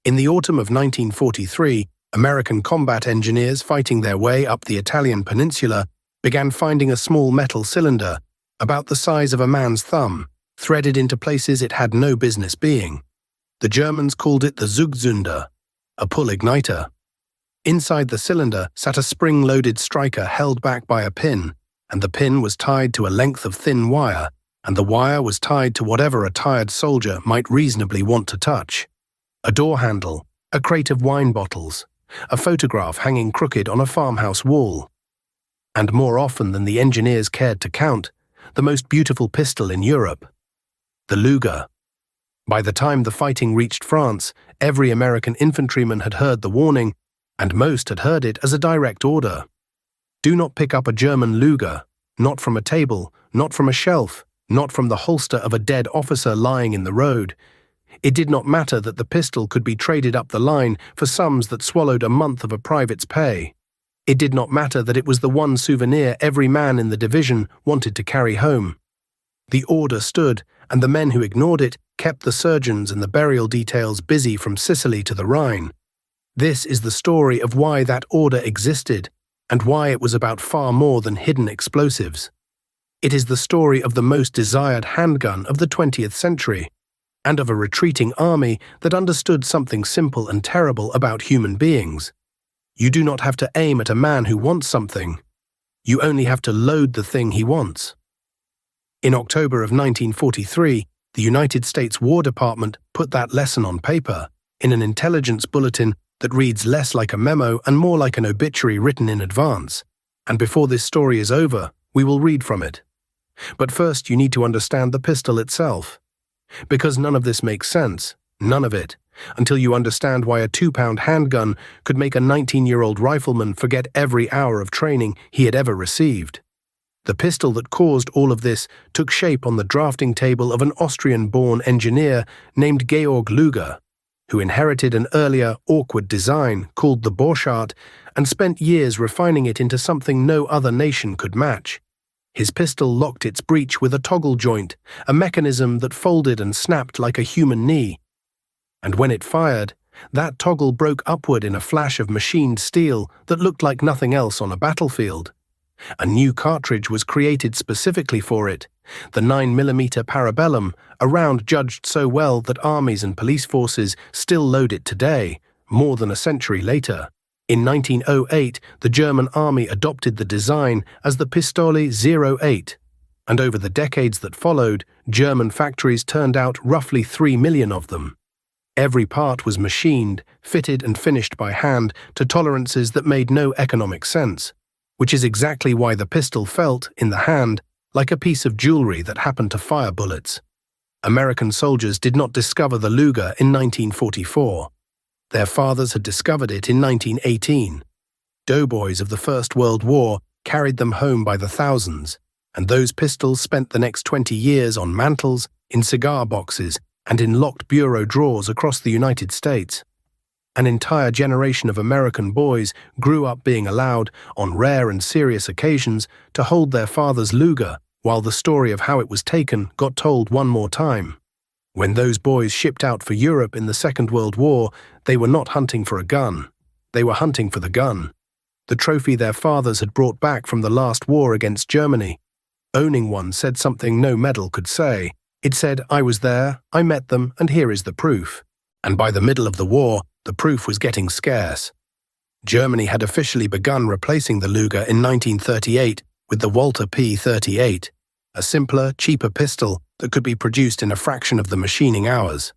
In the autumn of 1943, American combat engineers fighting their way up the Italian peninsula began finding a small metal cylinder, about the size of a man's thumb, threaded into places it had no business being. The Germans called it the Zugzünder, a pull igniter. Inside the cylinder sat a spring-loaded striker held back by a pin, and the pin was tied to a length of thin wire, and the wire was tied to whatever a tired soldier might reasonably want to touch. A door handle, a crate of wine bottles, a photograph hanging crooked on a farmhouse wall. And more often than the engineers cared to count, the most beautiful pistol in Europe, the Luger. By the time the fighting reached France, every American infantryman had heard the warning, and most had heard it as a direct order. Do not pick up a German Luger, not from a table, not from a shelf, not from the holster of a dead officer lying in the road. It did not matter that the pistol could be traded up the line for sums that swallowed a month of a private's pay. It did not matter that it was the one souvenir every man in the division wanted to carry home. The order stood, and the men who ignored it kept the surgeons and the burial details busy from Sicily to the Rhine. This is the story of why that order existed, and why it was about far more than hidden explosives. It is the story of the most desired handgun of the 20th century, and of a retreating army that understood something simple and terrible about human beings. You do not have to aim at a man who wants something. You only have to load the thing he wants. In October of 1943, the United States War Department put that lesson on paper in an intelligence bulletin that reads less like a memo and more like an obituary written in advance. And before this story is over, we will read from it. But first you need to understand the pistol itself. Because none of this makes sense, none of it, until you understand why a 2-pound handgun could make a 19-year-old rifleman forget every hour of training he had ever received. The pistol that caused all of this took shape on the drafting table of an Austrian-born engineer named Georg Luger, who inherited an earlier, awkward design called the Borchardt and spent years refining it into something no other nation could match. His pistol locked its breech with a toggle joint, a mechanism that folded and snapped like a human knee. And when it fired, that toggle broke upward in a flash of machined steel that looked like nothing else on a battlefield. A new cartridge was created specifically for it, the 9mm Parabellum, a round judged so well that armies and police forces still load it today, more than a century later. In 1908, the German army adopted the design as the Pistole 08, and over the decades that followed, German factories turned out roughly 3 million of them. Every part was machined, fitted and finished by hand to tolerances that made no economic sense, which is exactly why the pistol felt, in the hand, like a piece of jewelry that happened to fire bullets. American soldiers did not discover the Luger in 1944. Their fathers had discovered it in 1918. Doughboys of the First World War carried them home by the thousands, and those pistols spent the next 20 years on mantels, in cigar boxes, and in locked bureau drawers across the United States. An entire generation of American boys grew up being allowed, on rare and serious occasions, to hold their father's Luger, while the story of how it was taken got told one more time. When those boys shipped out for Europe in the Second World War, they were not hunting for a gun. They were hunting for the gun, the trophy their fathers had brought back from the last war against Germany. Owning one said something no medal could say. It said, "I was there, I met them, and here is the proof." And by the middle of the war, the proof was getting scarce. Germany had officially begun replacing the Luger in 1938 with the Walter P08, a simpler, cheaper pistol that could be produced in a fraction of the machining hours.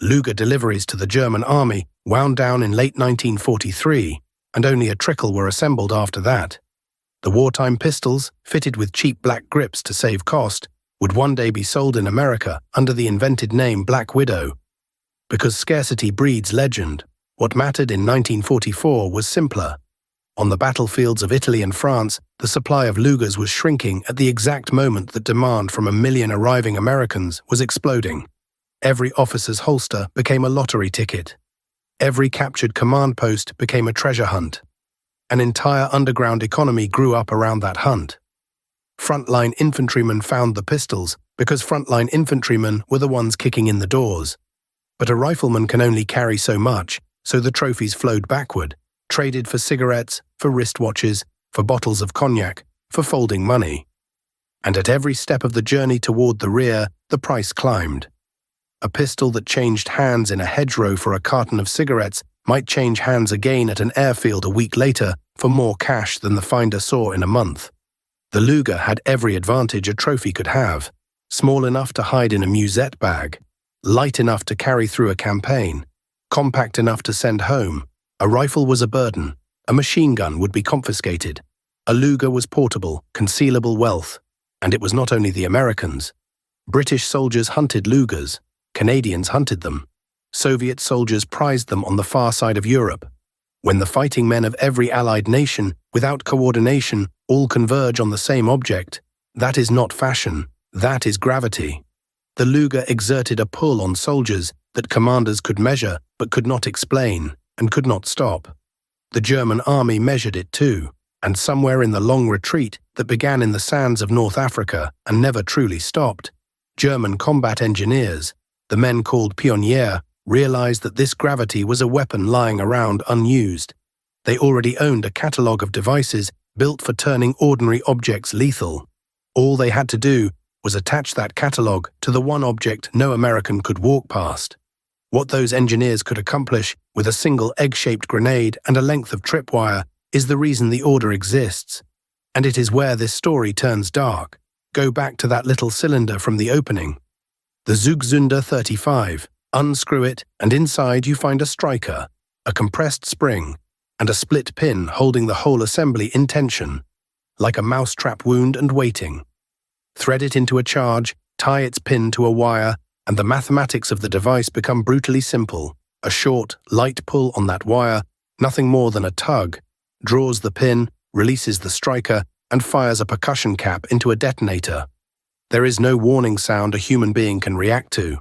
Luger deliveries to the German army wound down in late 1943, and only a trickle were assembled after that. The wartime pistols, fitted with cheap black grips to save cost, would one day be sold in America under the invented name Black Widow. Because scarcity breeds legend, what mattered in 1944 was simpler. On the battlefields of Italy and France, the supply of Lugers was shrinking at the exact moment that demand from 1 million arriving Americans was exploding. Every officer's holster became a lottery ticket. Every captured command post became a treasure hunt. An entire underground economy grew up around that hunt. Frontline infantrymen found the pistols because frontline infantrymen were the ones kicking in the doors. But a rifleman can only carry so much, so the trophies flowed backward, traded for cigarettes, for wristwatches, for bottles of cognac, for folding money. And at every step of the journey toward the rear, the price climbed. A pistol that changed hands in a hedgerow for a carton of cigarettes might change hands again at an airfield a week later for more cash than the finder saw in a month. The Luger had every advantage a trophy could have: small enough to hide in a musette bag, light enough to carry through a campaign, compact enough to send home. A rifle was a burden. A machine gun would be confiscated. A Luger was portable, concealable wealth. And it was not only the Americans. British soldiers hunted Lugers. Canadians hunted them. Soviet soldiers prized them on the far side of Europe. When the fighting men of every allied nation, without coordination, all converge on the same object, that is not fashion, that is gravity. The Luger exerted a pull on soldiers that commanders could measure but could not explain and could not stop. The German army measured it too, and somewhere in the long retreat that began in the sands of North Africa and never truly stopped, German combat engineers, the men called pionniers, realized that this gravity was a weapon lying around unused. They already owned a catalogue of devices built for turning ordinary objects lethal. All they had to do was attach that catalogue to the one object no American could walk past. What those engineers could accomplish with a single egg-shaped grenade and a length of tripwire is the reason the order exists. And it is where this story turns dark. Go back to that little cylinder from the opening. The Zugzünder 35. Unscrew it, and inside you find a striker, a compressed spring, and a split pin holding the whole assembly in tension, like a mousetrap wound and waiting. Thread it into a charge, tie its pin to a wire, and the mathematics of the device become brutally simple. A short, light pull on that wire, nothing more than a tug, draws the pin, releases the striker, and fires a percussion cap into a detonator. There is no warning sound a human being can react to.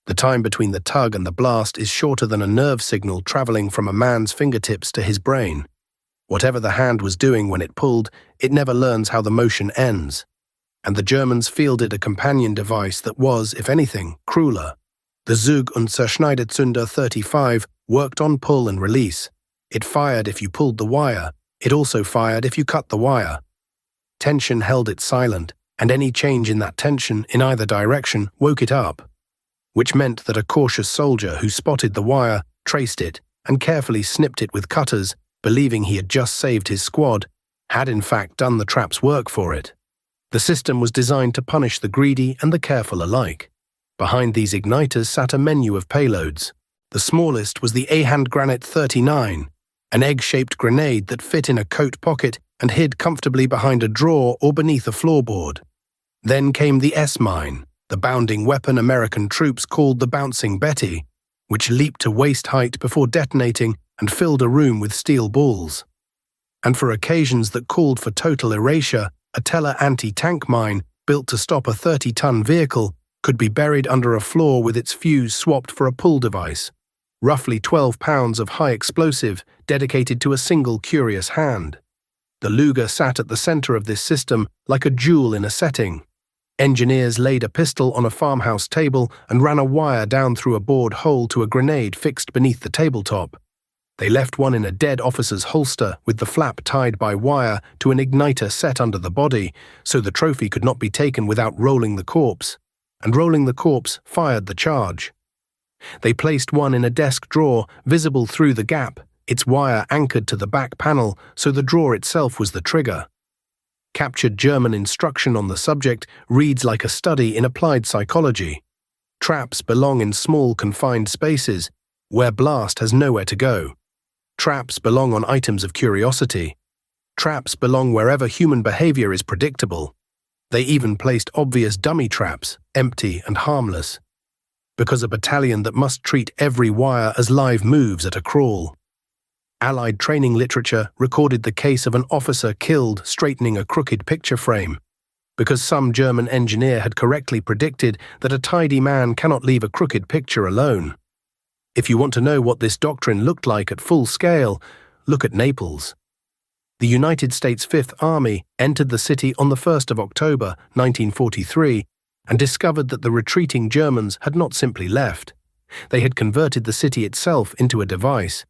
The time between the tug and the blast is shorter than a nerve signal traveling from a man's fingertips to his brain. Whatever the hand was doing when it pulled, it never learns how the motion ends. And the Germans fielded a companion device that was, if anything, crueler. The Zug- und Zerschneidezünder 35 worked on pull and release. It fired if you pulled the wire. It also fired if you cut the wire. Tension held it silent, and any change in that tension in either direction woke it up, which meant that a cautious soldier who spotted the wire, traced it, and carefully snipped it with cutters, believing he had just saved his squad, had in fact done the trap's work for it. The system was designed to punish the greedy and the careful alike. Behind these igniters sat a menu of payloads. The smallest was the Handgranate 39, an egg-shaped grenade that fit in a coat pocket and hid comfortably behind a drawer or beneath a floorboard. Then came the S-mine, the bounding weapon American troops called the Bouncing Betty, which leaped to waist height before detonating and filled a room with steel balls. And for occasions that called for total erasure, a Teller anti-tank mine, built to stop a 30-ton vehicle, could be buried under a floor with its fuse swapped for a pull device, roughly 12 pounds of high explosive dedicated to a single curious hand. The Luger sat at the center of this system like a jewel in a setting. Engineers laid a pistol on a farmhouse table and ran a wire down through a bored hole to a grenade fixed beneath the tabletop. They left one in a dead officer's holster with the flap tied by wire to an igniter set under the body, so the trophy could not be taken without rolling the corpse, and rolling the corpse fired the charge. They placed one in a desk drawer, visible through the gap, its wire anchored to the back panel so the drawer itself was the trigger. Captured German instruction on the subject reads like a study in applied psychology. Traps belong in small confined spaces, where blast has nowhere to go. Traps belong on items of curiosity. Traps belong wherever human behavior is predictable. They even placed obvious dummy traps, empty and harmless, because a battalion that must treat every wire as live moves at a crawl. Allied training literature recorded the case of an officer killed straightening a crooked picture frame, because some German engineer had correctly predicted that a tidy man cannot leave a crooked picture alone. If you want to know what this doctrine looked like at full scale, look at Naples. The United States Fifth Army entered the city on the 1st of October, 1943, and discovered that the retreating Germans had not simply left. They had converted the city itself into a device.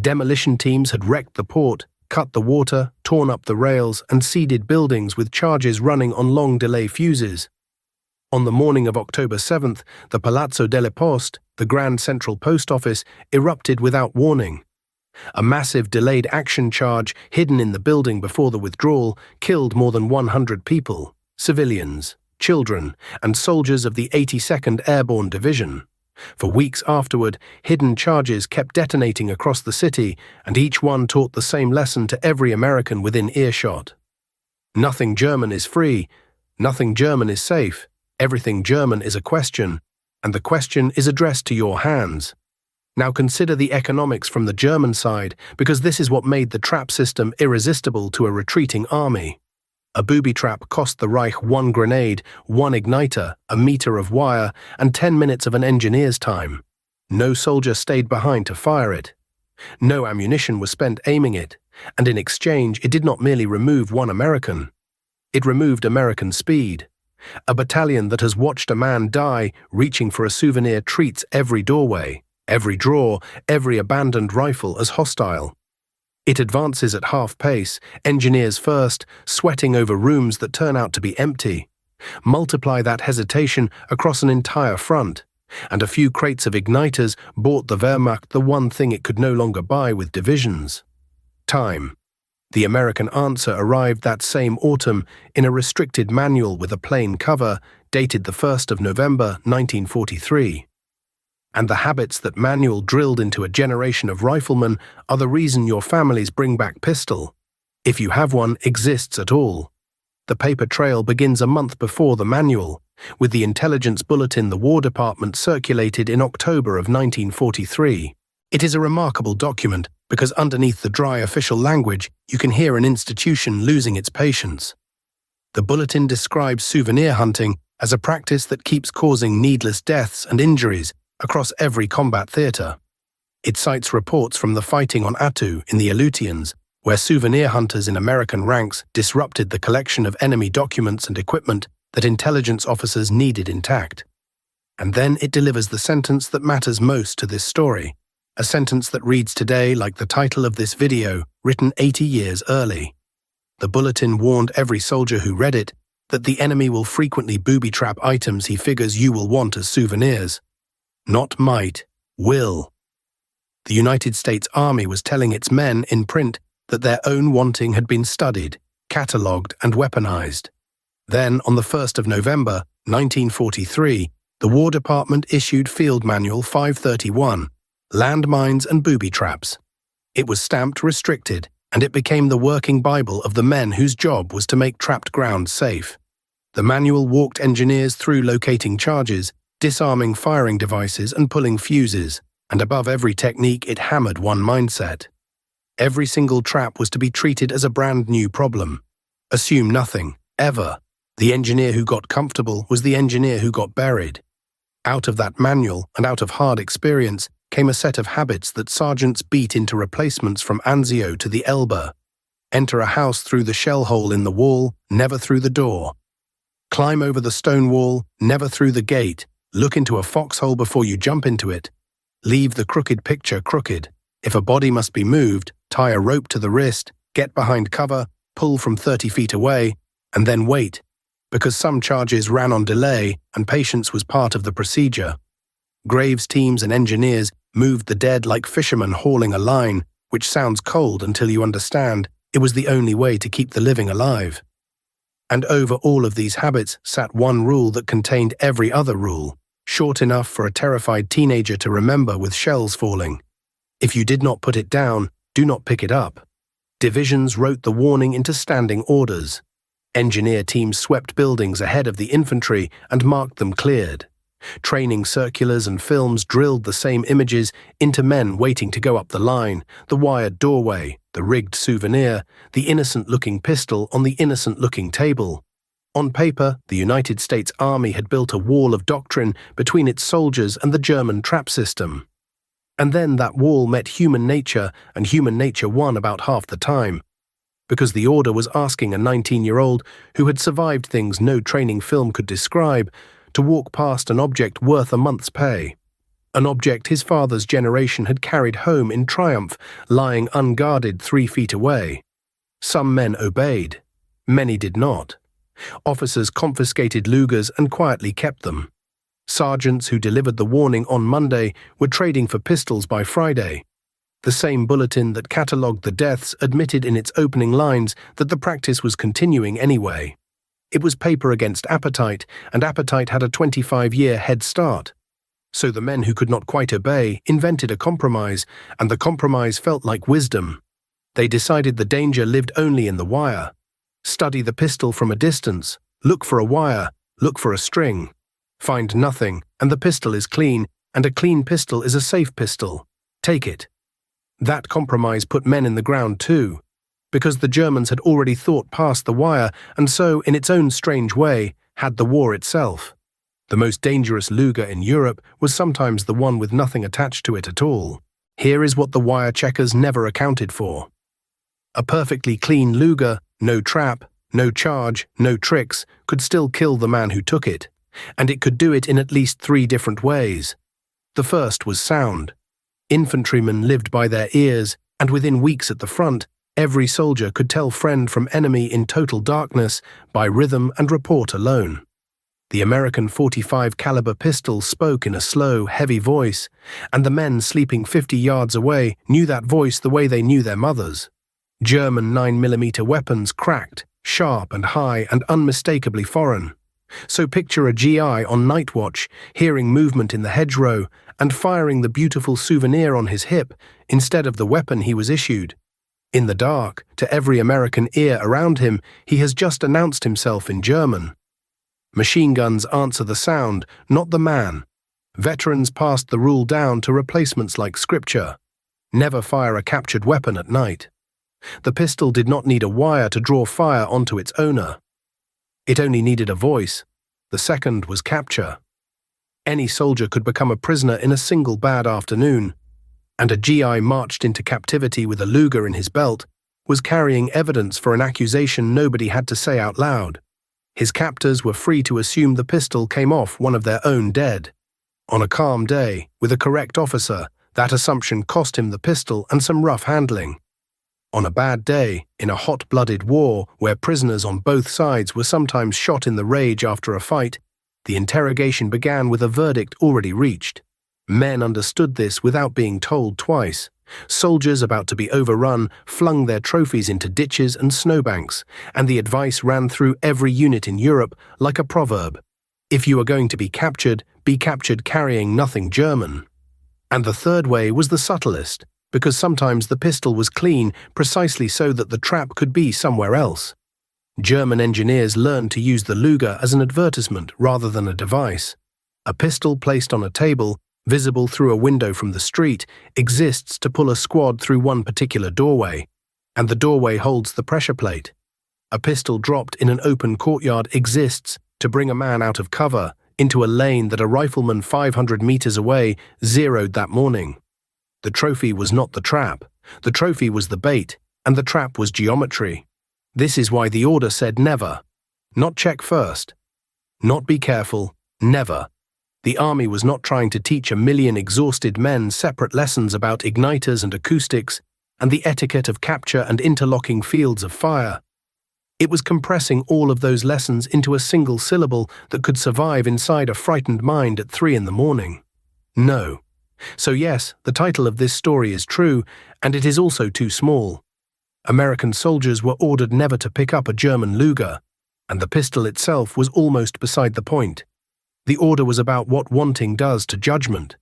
Demolition teams had wrecked the port, cut the water, torn up the rails, and seeded buildings with charges running on long delay fuses. On the morning of October 7th, the Palazzo delle Poste, the Grand Central Post Office, erupted without warning. A massive delayed action charge hidden in the building before the withdrawal killed more than 100 people, civilians, children, and soldiers of the 82nd Airborne Division. For weeks afterward, hidden charges kept detonating across the city, and each one taught the same lesson to every American within earshot. Nothing German is free, nothing German is safe, everything German is a question, and the question is addressed to your hands. Now consider the economics from the German side, because this is what made the trap system irresistible to a retreating army. A booby trap cost the Reich 1 grenade, 1 igniter, a meter of wire, and 10 minutes of an engineer's time. No soldier stayed behind to fire it. No ammunition was spent aiming it, and in exchange it did not merely remove one American. It removed American speed. A battalion that has watched a man die reaching for a souvenir treats every doorway, every drawer, every abandoned rifle as hostile. It advances at half pace, engineers first, sweating over rooms that turn out to be empty. Multiply that hesitation across an entire front, and a few crates of igniters bought the Wehrmacht the one thing it could no longer buy with divisions: time. The American answer arrived that same autumn in a restricted manual with a plain cover, dated the 1st of November 1943. And the habits that manual drilled into a generation of riflemen are the reason your families bring back pistol, if you have one, exists at all. The paper trail begins a month before the manual, with the intelligence bulletin the War Department circulated in October of 1943. It is a remarkable document because underneath the dry official language you can hear an institution losing its patience. The bulletin describes souvenir hunting as a practice that keeps causing needless deaths and injuries across every combat theatre. It cites reports from the fighting on Attu in the Aleutians, where souvenir hunters in American ranks disrupted the collection of enemy documents and equipment that intelligence officers needed intact. And then it delivers the sentence that matters most to this story, a sentence that reads today like the title of this video, written 80 years early. The bulletin warned every soldier who read it that the enemy will frequently booby-trap items he figures you will want as souvenirs. Not might, will. The United States Army was telling its men in print that their own wanting had been studied, catalogued, and weaponized. Then, on the 1st of November, 1943, the War Department issued Field Manual 531, Landmines and Booby Traps. It was stamped restricted, and it became the working Bible of the men whose job was to make trapped ground safe. The manual walked engineers through locating charges, disarming firing devices and pulling fuses, and above every technique it hammered one mindset. Every single trap was to be treated as a brand new problem. Assume nothing, ever. The engineer who got comfortable was the engineer who got buried. Out of that manual and out of hard experience came a set of habits that sergeants beat into replacements from Anzio to the Elbe. Enter a house through the shell hole in the wall, never through the door. Climb over the stone wall, never through the gate. Look into a foxhole before you jump into it. Leave the crooked picture crooked. If a body must be moved, tie a rope to the wrist, get behind cover, pull from 30 feet away, and then wait, because some charges ran on delay and patience was part of the procedure. Graves teams and engineers moved the dead like fishermen hauling a line, which sounds cold until you understand it was the only way to keep the living alive. And over all of these habits sat one rule that contained every other rule, short enough for a terrified teenager to remember with shells falling. If you did not put it down, do not pick it up. Divisions wrote the warning into standing orders. Engineer teams swept buildings ahead of the infantry and marked them cleared. Training circulars and films drilled the same images into men waiting to go up the line, the wired doorway, the rigged souvenir, the innocent-looking pistol on the innocent-looking table. On paper, the United States Army had built a wall of doctrine between its soldiers and the German trap system. And then that wall met human nature, and human nature won about half the time. Because the order was asking a 19-year-old who had survived things no training film could describe to walk past an object worth a month's pay. an object his father's generation had carried home in triumph, lying unguarded 3 feet away. Some men obeyed. Many did not. Officers confiscated Lugers and quietly kept them. Sergeants who delivered the warning on Monday were trading for pistols by Friday. The same bulletin that catalogued the deaths admitted in its opening lines that the practice was continuing anyway. It was paper against appetite, and appetite had a 25-year head start. So the men who could not quite obey invented a compromise, and the compromise felt like wisdom. They decided the danger lived only in the wire. Study the pistol from a distance, look for a wire, look for a string. Find nothing, and the pistol is clean, and a clean pistol is a safe pistol. Take it. That compromise put men in the ground too, because the Germans had already thought past the wire and so, in its own strange way, had the war itself. The most dangerous Luger in Europe was sometimes the one with nothing attached to it at all. Here is what the wire checkers never accounted for. A perfectly clean Luger, no trap, no charge, no tricks, could still kill the man who took it, and it could do it in at least 3 different ways. The first was sound. Infantrymen lived by their ears, and within weeks at the front, every soldier could tell friend from enemy in total darkness by rhythm and report alone. The American .45 caliber pistol spoke in a slow, heavy voice, and the men sleeping 50 yards away knew that voice the way they knew their mothers. German 9mm weapons cracked, sharp and high and unmistakably foreign. So picture a GI on night watch, hearing movement in the hedgerow and firing the beautiful souvenir on his hip instead of the weapon he was issued. In the dark, to every American ear around him, he has just announced himself in German. Machine guns answer the sound, not the man. Veterans passed the rule down to replacements like scripture. Never fire a captured weapon at night. The pistol did not need a wire to draw fire onto its owner. It only needed a voice. The second was capture. Any soldier could become a prisoner in a single bad afternoon, and a GI marched into captivity with a Luger in his belt was carrying evidence for an accusation nobody had to say out loud. His captors were free to assume the pistol came off one of their own dead. On a calm day, with a correct officer, that assumption cost him the pistol and some rough handling. On a bad day, in a hot-blooded war where prisoners on both sides were sometimes shot in the rage after a fight, the interrogation began with a verdict already reached. Men understood this without being told twice. Soldiers about to be overrun flung their trophies into ditches and snowbanks, and the advice ran through every unit in Europe like a proverb. If you are going to be captured carrying nothing German. And the third way was the subtlest, because sometimes the pistol was clean precisely so that the trap could be somewhere else. German engineers learned to use the Luger as an advertisement rather than a device. A pistol placed on a table, visible through a window from the street, exists to pull a squad through one particular doorway, and the doorway holds the pressure plate. A pistol dropped in an open courtyard exists to bring a man out of cover into a lane that a rifleman 500 meters away zeroed that morning. The trophy was not the trap, the trophy was the bait, and the trap was geometry. This is why the order said never. Not check first. Not be careful, never. The army was not trying to teach 1 million exhausted men separate lessons about igniters and acoustics and the etiquette of capture and interlocking fields of fire. It was compressing all of those lessons into a single syllable that could survive inside a frightened mind at 3 in the morning. No. So yes, the title of this story is true, and it is also too small. American soldiers were ordered never to pick up a German Luger, and the pistol itself was almost beside the point. The order was about what wanting does to judgment.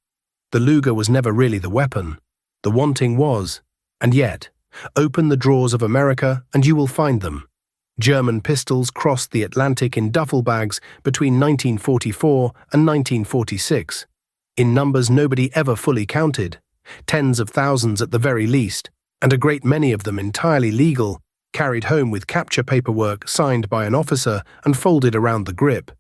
The Luger was never really the weapon. The wanting was. And yet, open the drawers of America and you will find them. German pistols crossed the Atlantic in duffel bags between 1944 and 1946. In numbers nobody ever fully counted, tens of thousands at the very least, and a great many of them entirely legal, carried home with capture paperwork signed by an officer and folded around the grip.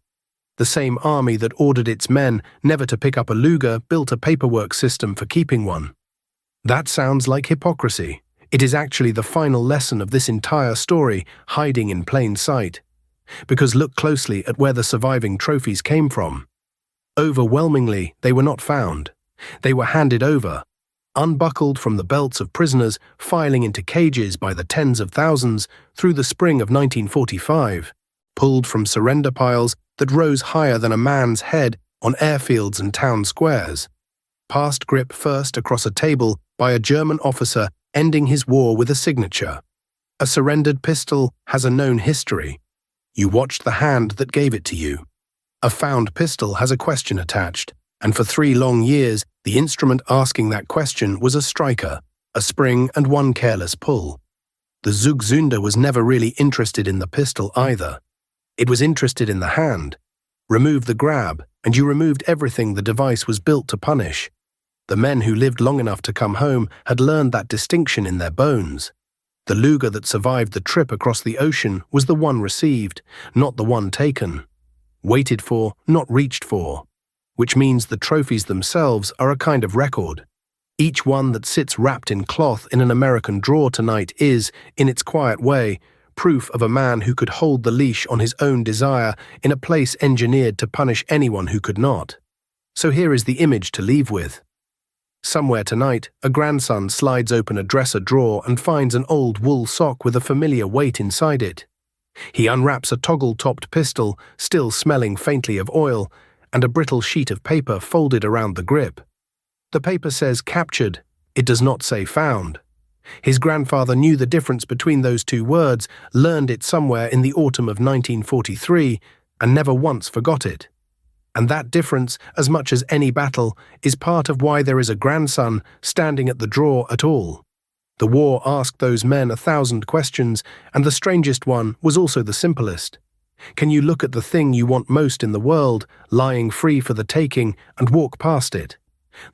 The same army that ordered its men never to pick up a Luger built a paperwork system for keeping one. That sounds like hypocrisy. It is actually the final lesson of this entire story, hiding in plain sight. Because look closely at where the surviving trophies came from. Overwhelmingly, they were not found. They were handed over, unbuckled from the belts of prisoners filing into cages by the tens of thousands through the spring of 1945, pulled from surrender piles that rose higher than a man's head on airfields and town squares, passed grip first across a table by a German officer ending his war with a signature. A surrendered pistol has a known history. You watched the hand that gave it to you. A found pistol has a question attached, and for 3 long years, the instrument asking that question was a striker, a spring and one careless pull. The Zugzünder was never really interested in the pistol either. It was interested in the hand. Remove the grab, and you removed everything the device was built to punish. The men who lived long enough to come home had learned that distinction in their bones. The Luger that survived the trip across the ocean was the one received, not the one taken. Waited for, not reached for. Which means the trophies themselves are a kind of record. Each one that sits wrapped in cloth in an American drawer tonight is, in its quiet way, proof of a man who could hold the leash on his own desire in a place engineered to punish anyone who could not. So here is the image to leave with. Somewhere tonight, a grandson slides open a dresser drawer and finds an old wool sock with a familiar weight inside it. He unwraps a toggle-topped pistol, still smelling faintly of oil, and a brittle sheet of paper folded around the grip. The paper says captured, it does not say found. His grandfather knew the difference between those 2 words, learned it somewhere in the autumn of 1943, and never once forgot it. And that difference, as much as any battle, is part of why there is a grandson standing at the drawer at all. The war asked those men 1,000 questions, and the strangest one was also the simplest. Can you look at the thing you want most in the world, lying free for the taking, and walk past it?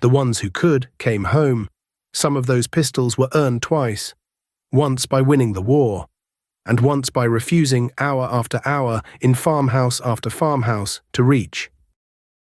The ones who could came home. Some of those pistols were earned twice. Once by winning the war, and once by refusing hour after hour in farmhouse after farmhouse to reach.